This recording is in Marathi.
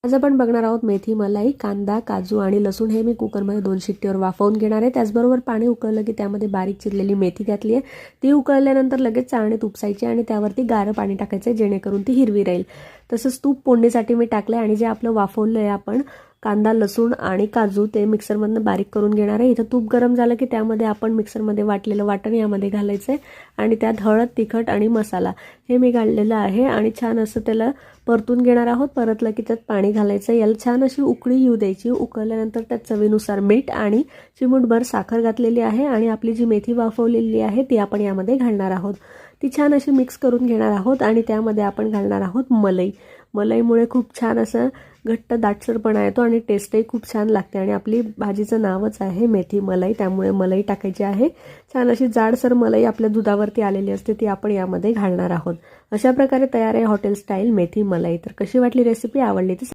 आज आपण बघणार आहोत मेथी मलाई, कांदा, काजू आणि लसूण हे मी कुकरमध्ये 2 शिट्टीवर वाफवून घेणार आहे। त्याचबरोबर पाणी उकळलं की त्यामध्ये बारीक चिरलेली मेथी घातली आहे। ती उकळल्यानंतर लगेच चाळणीत उपसायची आणि त्यावरती गारं पाणी टाकायचं जेणेकरून ती हिरवी राहील। तसंच तूप फोडणीसाठी मी टाकले आणि जे आपलं वाफवलं आहे आपण कांदा, लसूण आणि काजू ते मिक्सरमधनं बारीक करून घेणार आहे। इथं तूप गरम झालं की त्यामध्ये आपण मिक्सरमध्ये वाटलेलं वाटण यामध्ये घालायचं आहे आणि त्यात हळद, तिखट आणि मसाला हे मी घातलेलं आहे आणि छान असं त्याला परतून घेणार आहोत। परतलं की त्यात पाणी घालायचं, याला छान अशी उकळी येऊ द्यायची। उकळल्यानंतर त्यात चवीनुसार मीठ आणि चिमूटभर साखर घातलेली आहे आणि आपली जी मेथी वाफवलेली आहे ती आपण यामध्ये घालणार आहोत। ती छान अशी मिक्स करून घेणार आहोत आणि त्यामध्ये आपण घालणार आहोत मलाई। मलाईमुळे खूप छान असं घट्ट दाटसरपणा येतो आणि टेस्टही खूप छान लागते आणि आपली भाजीचं नावच आहे मेथी मलाई, त्यामुळे मलाई टाकायची आहे। छान अशी जाडसर मलाई आपल्या दुधावरती आलेली असते ती आपण यामध्ये घालणार आहोत। अशा प्रकारे तयार आहे हॉटेल स्टाईल मेथी मलाई। तर कशी वाटली रेसिपी, आवडली तर